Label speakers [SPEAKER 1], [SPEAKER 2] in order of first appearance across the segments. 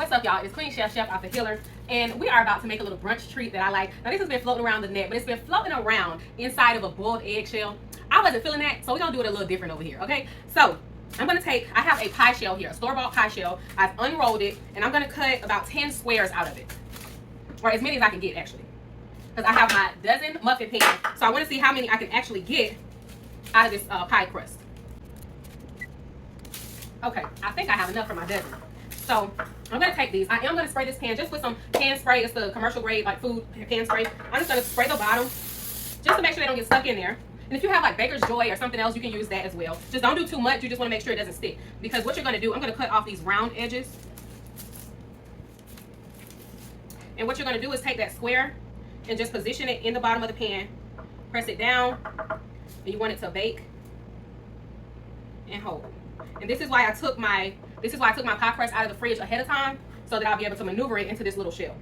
[SPEAKER 1] What's up, y'all? It's Queen Chef out the Healer, and we are about to make a little brunch treat that I like. Now, this has been floating around the net, but it's been floating around inside of a boiled eggshell. I wasn't feeling that, so we're gonna do it a little different over here, okay? So I'm gonna I have a pie shell here, a store-bought pie shell. I've unrolled it, and I'm gonna cut about 10 squares out of it, or as many as I can get, actually, because I have my dozen muffin pans. So I want to see how many I can actually get out of this pie crust. Okay, I think I have enough for my dozen. So I'm gonna take these. I am gonna spray this pan just with some pan spray. It's the commercial grade, like food pan spray. I'm just gonna spray the bottom just to make sure they don't get stuck in there. And if you have like Baker's Joy or something else, you can use that as well. Just don't do too much. You just want to make sure it doesn't stick. Because what you're gonna do, I'm gonna cut off these round edges. And what you're gonna do is take that square and just position it in the bottom of the pan. Press it down, and you want it to bake and hold. And this is why I took my pie crust out of the fridge ahead of time, so that I'll be able to maneuver it into this little shell.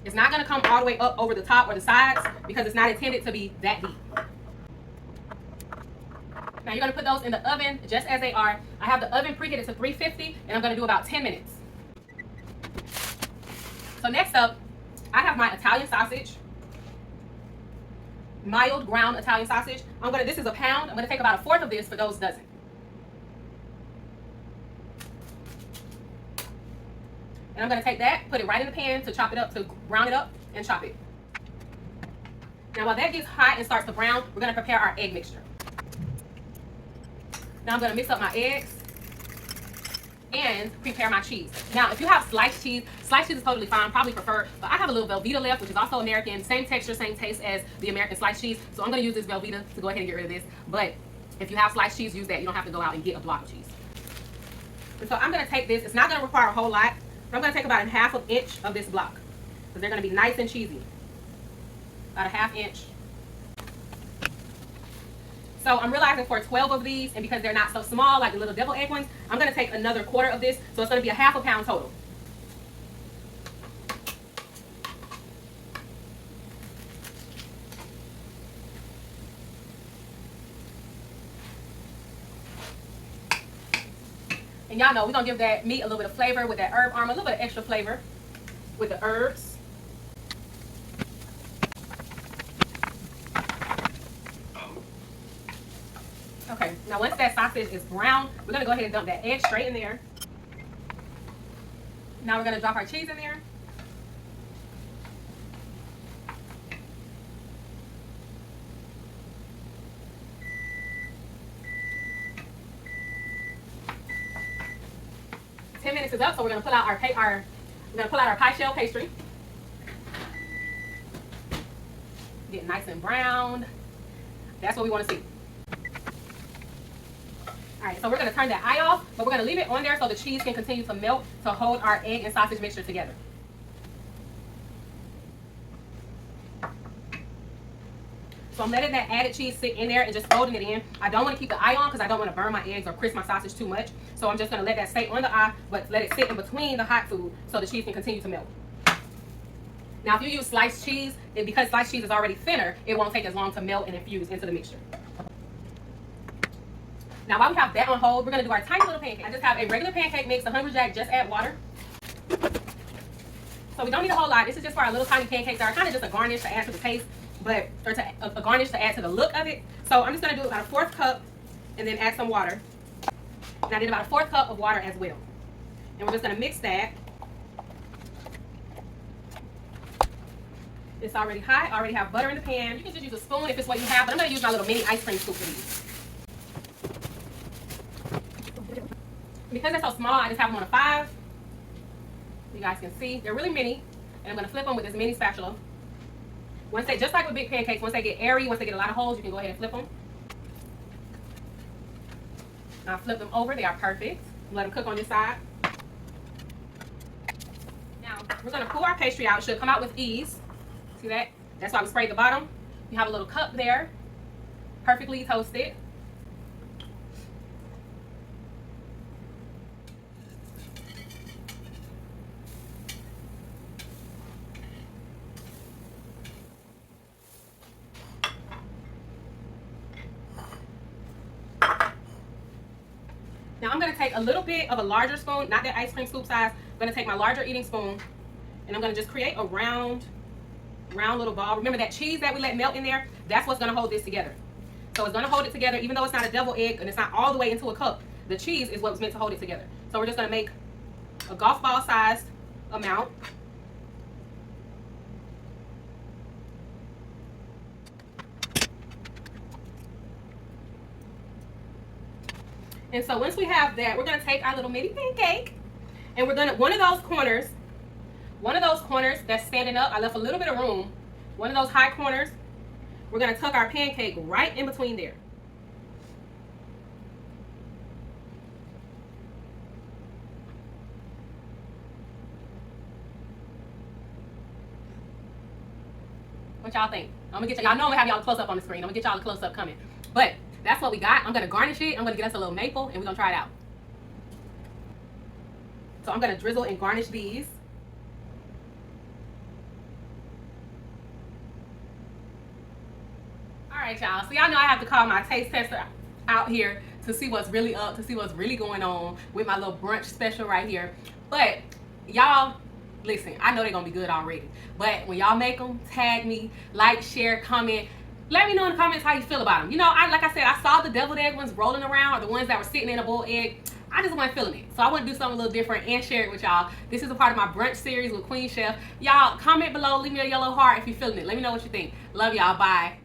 [SPEAKER 1] It's not gonna come all the way up over the top or the sides because it's not intended to be that deep. Now you're gonna put those in the oven just as they are. I have the oven preheated to 350, and I'm gonna do about 10 minutes. So next up, I have my Italian sausage, mild ground Italian sausage. This is a pound. I'm gonna take about 1/4 of this for those dozen. And I'm gonna take that, put it right in the pan to chop it up, to brown it up and chop it. Now while that gets hot and starts to brown, we're gonna prepare our egg mixture. Now I'm gonna mix up my eggs and prepare my cheese. Now if you have sliced cheese is totally fine, probably preferred, but I have a little Velveeta left, which is also American, same texture, same taste as the American sliced cheese. So I'm gonna use this Velveeta to go ahead and get rid of this. But if you have sliced cheese, use that. You don't have to go out and get a block of cheese. And so I'm gonna take this, it's not gonna require a whole lot. I'm going to take about 1/2 inch of this block because they're going to be nice and cheesy. About 1/2 inch. So I'm realizing for 12 of these, and because they're not so small like the little devil egg ones, I'm going to take another 1/4 of this. So it's going to be 1/2 pound total. And y'all know we're going to give that meat a little bit of flavor with that herb aroma, a little bit of extra flavor with the herbs. Okay, now once that sausage is brown, we're going to go ahead and dump that egg straight in there. Now we're going to drop our cheese in there. Minutes is up, so we're gonna pull out our pie shell pastry. Get nice and browned. That's what we want to see. All right, so we're gonna turn that eye off, but we're gonna leave it on there so the cheese can continue to melt to hold our egg and sausage mixture together. So I'm letting that added cheese sit in there and just folding it in. I don't want to keep the eye on because I don't want to burn my eggs or crisp my sausage too much. So I'm just going to let that stay on the eye, but let it sit in between the hot food so the cheese can continue to melt. Now if you use sliced cheese, because sliced cheese is already thinner, it won't take as long to melt and infuse into the mixture. Now while we have that on hold, we're going to do our tiny little pancake. I just have a regular pancake mix, 100 Jack, just add water. So we don't need a whole lot. This is just for our little tiny pancakes that are kind of just a garnish to add to the taste. Or a garnish to add to the look of it. So I'm just going to do about 1/4 cup and then add some water. And I did about 1/4 cup of water as well. And we're just going to mix that. It's already hot. I already have butter in the pan. You can just use a spoon if it's what you have, but I'm going to use my little mini ice cream scoop for these. Because they're so small, I just have them on a 5. You guys can see. They're really mini. And I'm going to flip them with this mini spatula. Once they, just like with big pancakes, once they get airy, once they get a lot of holes, you can go ahead and flip them. Now flip them over. They are perfect. Let them cook on this side. Now we're going to pull our pastry out. It should come out with ease. See that? That's why we sprayed the bottom. You have a little cup there, perfectly toasted. Now I'm going to take a little bit of a larger spoon, not that ice cream scoop size, but gonna take my larger eating spoon and I'm gonna just create a round little ball. Remember that cheese that we let melt in there, that's what's gonna hold this together. So it's gonna hold it together, even though it's not a double egg and it's not all the way into a cup. The cheese is what's meant to hold it together. So we're just gonna make a golf ball sized amount. And so once we have that, we're gonna take our little mini pancake and we're gonna, one of those corners that's standing up, I left a little bit of room, one of those high corners, we're gonna tuck our pancake right in between there. What y'all think? I'm gonna get y'all know I'm gonna have y'all close up on the screen. I'm gonna get y'all the close up coming. But that's what we got. I'm gonna garnish it. I'm gonna get us a little maple and we're gonna try it out. So I'm gonna drizzle and garnish these. All right, y'all. So y'all know I have to call my taste tester out here to see what's really up, to see what's really going on with my little brunch special right here. But y'all, listen, I know they're gonna be good already. But when y'all make them, tag me, like, share, comment. Let me know in the comments how you feel about them. You know, like I said, I saw the deviled egg ones rolling around, or the ones that were sitting in a boiled egg. I just wasn't feeling it. So I want to do something a little different and share it with y'all. This is a part of my brunch series with Queen Chef. Y'all comment below, leave me a yellow heart if you're feeling it. Let me know what you think. Love y'all. Bye.